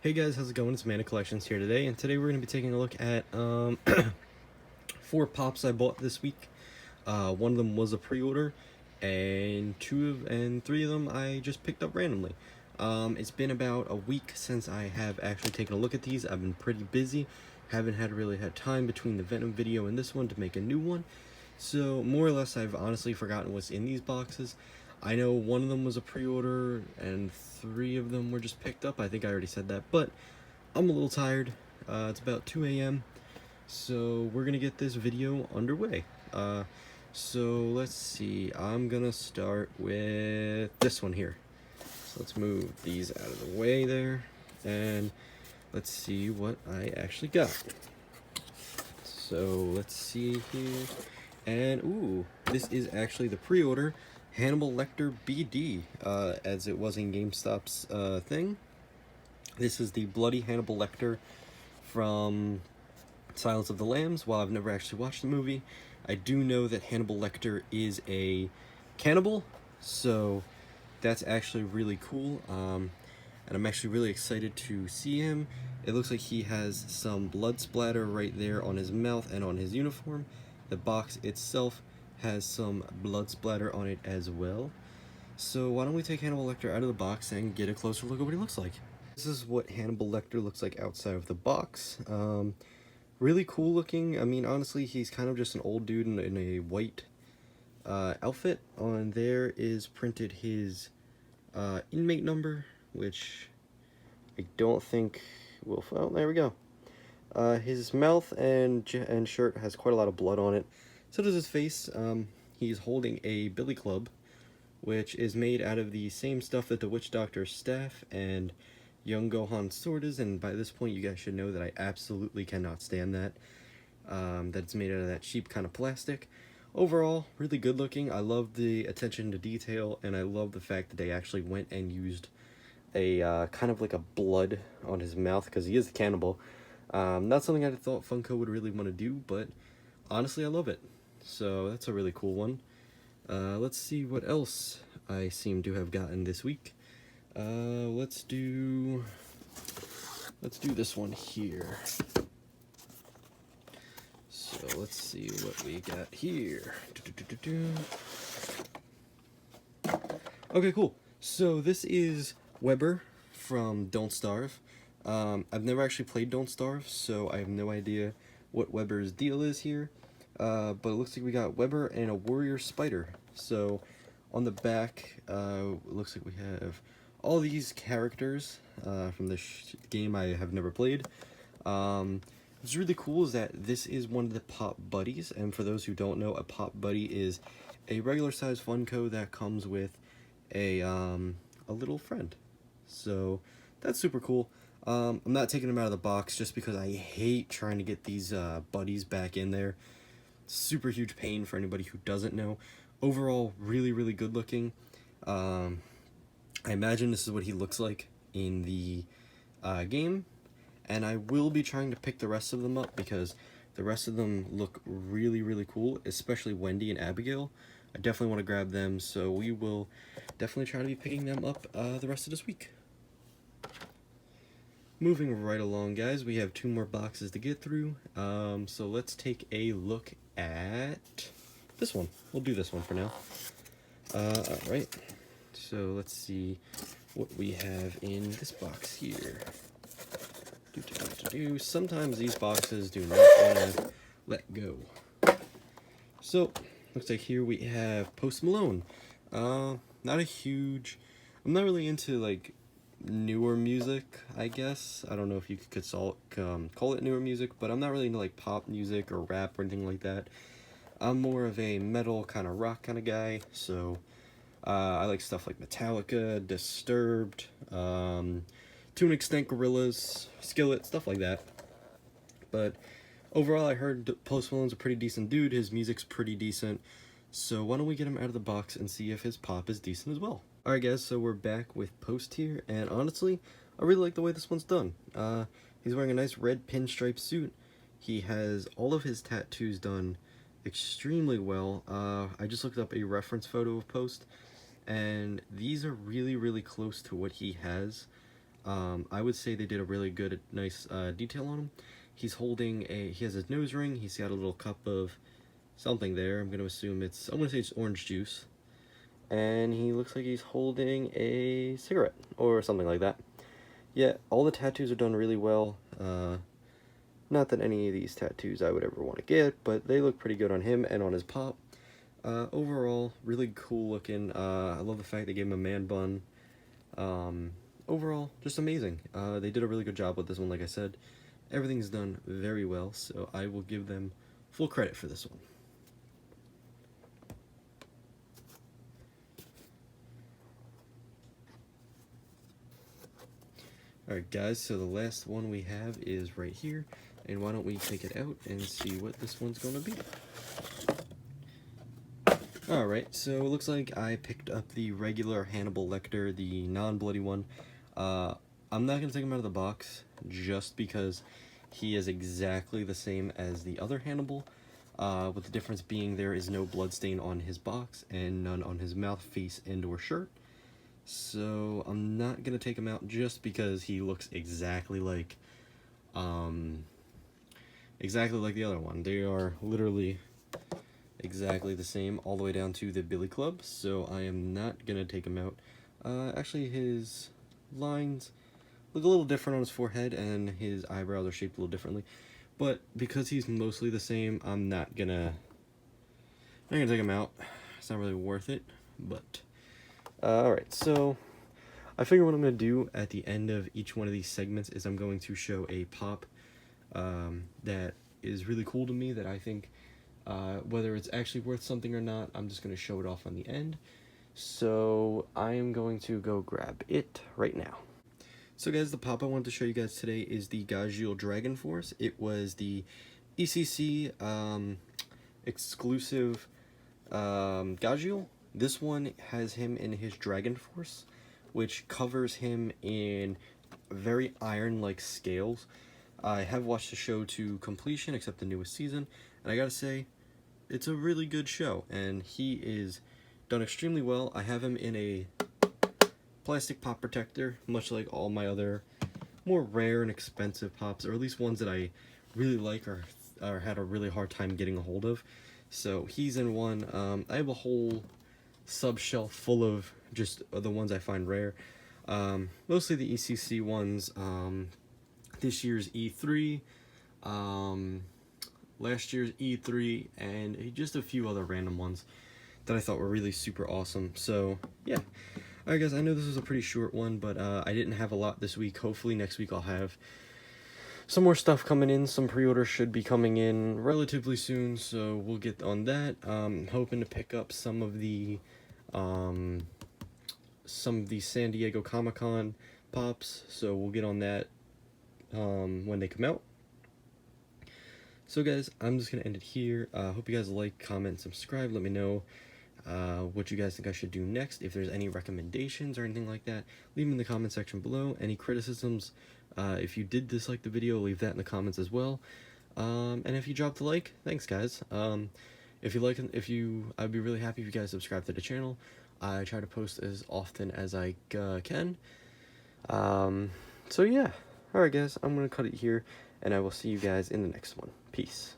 Hey guys, how's it going? It's Mana Collections here today, and today we're going to be taking a look at 4 pops I bought this week. One of them was a pre-order, and 3 of them I just picked up randomly. It's been about a week since I have actually taken a look at these. I've been pretty busy, haven't really had time between the Venom video and this one to make a new one. So more or less I've honestly forgotten what's in these boxes. I know one of them was a pre-order and 3 of them were just picked up. I think I already said that, but I'm a little tired. It's about 2 a.m. So we're gonna get this video underway. So let's see, I'm gonna start with this one here. So let's move these out of the way there, and let's see what I actually got. So let's see here. And ooh, this is actually the pre-order Hannibal Lecter BD, as it was in GameStop's thing. This is the bloody Hannibal Lecter from Silence of the Lambs. While I've never actually watched the movie, I do know that Hannibal Lecter is a cannibal, so that's actually really cool. And I'm actually really excited to see him. It looks like he has some blood splatter right there on his mouth and on his uniform. The box itself has some blood splatter on it as well. So why don't we take Hannibal Lecter out of the box and get a closer look at what he looks like. This is what Hannibal Lecter looks like outside of the box. Really cool looking. I mean, honestly, he's kind of just an old dude in a white outfit. On there is printed his inmate number, which I don't think will... Oh, there we go. His mouth and shirt has quite a lot of blood on it. So does his face. He's holding a billy club, which is made out of the same stuff that the Witch Doctor's staff and young Gohan's sword is, and by this point you guys should know that I absolutely cannot stand that. That's made out of that cheap kind of plastic. Overall, really good looking. I love the attention to detail, and I love the fact that they actually went and used a kind of like a blood on his mouth, because he is a cannibal. Not something I thought Funko would really want to do, but honestly I love it. So that's a really cool one. Let's see what else I seem to have gotten this week. Let's do this one here. So let's see what we got here. Okay, cool. So this is Weber from Don't Starve. I've never actually played Don't Starve, so I have no idea what Weber's deal is here. But it looks like we got Weber and a warrior spider. So on the back, it looks like we have all these characters from this game I have never played. What's really cool is that this is one of the Pop Buddies, and for those who don't know, a Pop Buddy is a regular size Funko that comes with a little friend. So that's super cool. I'm not taking them out of the box just because I hate trying to get these buddies back in there. Super huge pain for anybody who doesn't know. Overall, really, really good looking. I imagine this is what he looks like in the game, and I will be trying to pick the rest of them up because the rest of them look really, really cool, especially Wendy and Abigail. I definitely want to grab them, so we will definitely try to be picking them up the rest of this week. Moving right along, guys, we have 2 more boxes to get through, so let's take a look at this one. We'll do this one for now. Alright, so let's see what we have in this box here. Sometimes these boxes do not want to let go. So, looks like here we have Post Malone. Not a huge... I'm not really into, like, newer music, I guess. I don't know if you could call it newer music, but I'm not really into, like, pop music or rap or anything like that. I'm more of a metal kind of rock kind of guy, so I like stuff like Metallica, Disturbed, to an extent Gorillaz, Skillet, stuff like that. But overall, I heard Post Malone's a pretty decent dude. His music's pretty decent. So why don't we get him out of the box and see if his pop is decent as well. Alright guys, so we're back with Post here, and honestly, I really like the way this one's done. He's wearing a nice red pinstripe suit. He has all of his tattoos done extremely well. I just looked up a reference photo of Post, and these are really, really close to what he has. I would say they did a really good, nice detail on him. He's holding he has his nose ring, he's got a little cup of something there. I'm gonna say it's orange juice. And he looks like he's holding a cigarette, or something like that. Yeah, all the tattoos are done really well. Not that any of these tattoos I would ever want to get, but they look pretty good on him and on his pop. Overall, really cool looking. I love the fact they gave him a man bun. Overall, just amazing. They did a really good job with this one, like I said. Everything's done very well, so I will give them full credit for this one. Alright guys, so the last one we have is right here, and why don't we take it out and see what this one's going to be. Alright, so it looks like I picked up the regular Hannibal Lecter, the non-bloody one. I'm not going to take him out of the box, just because he is exactly the same as the other Hannibal, with the difference being there is no bloodstain on his box, and none on his mouth, face, and or shirt. So I'm not gonna take him out just because he looks exactly like the other one. They are literally exactly the same all the way down to the Billy Club, so I am not gonna take him out. Actually, his lines look a little different on his forehead, and his eyebrows are shaped a little differently, but because he's mostly the same, I'm not gonna take him out. It's not really worth it, but alright, so I figure what I'm going to do at the end of each one of these segments is I'm going to show a pop that is really cool to me, that I think, whether it's actually worth something or not, I'm just going to show it off on the end. So I am going to go grab it right now. So guys, the pop I wanted to show you guys today is the Gajeel Dragon Force. It was the ECC exclusive Gajeel. This one has him in his Dragon Force, which covers him in very iron-like scales. I have watched the show to completion, except the newest season, and I gotta say, it's a really good show, and he is done extremely well. I have him in a plastic pop protector, much like all my other more rare and expensive pops, or at least ones that I really like or had a really hard time getting a hold of. So he's in one. I have a whole sub-shelf full of just the ones I find rare. Mostly the ECC ones, this year's E3, last year's E3, and just a few other random ones that I thought were really super awesome. So, yeah. Alright guys, I know this was a pretty short one, but I didn't have a lot this week. Hopefully next week I'll have some more stuff coming in. Some pre-orders should be coming in relatively soon, so we'll get on that. Hoping to pick up some of the San Diego Comic-Con pops, so we'll get on that when they come out. So guys, I'm just gonna end it here. Hope you guys like, comment, subscribe. Let me know what you guys think I should do next. If there's any recommendations or anything like that, leave them in the comment section below. Any criticisms, if you did dislike the video, leave that in the comments as well. And if you dropped a like, thanks guys. I'd be really happy if you guys subscribe to the channel. I try to post as often as I can. So yeah. Alright guys, I'm gonna cut it here, and I will see you guys in the next one. Peace.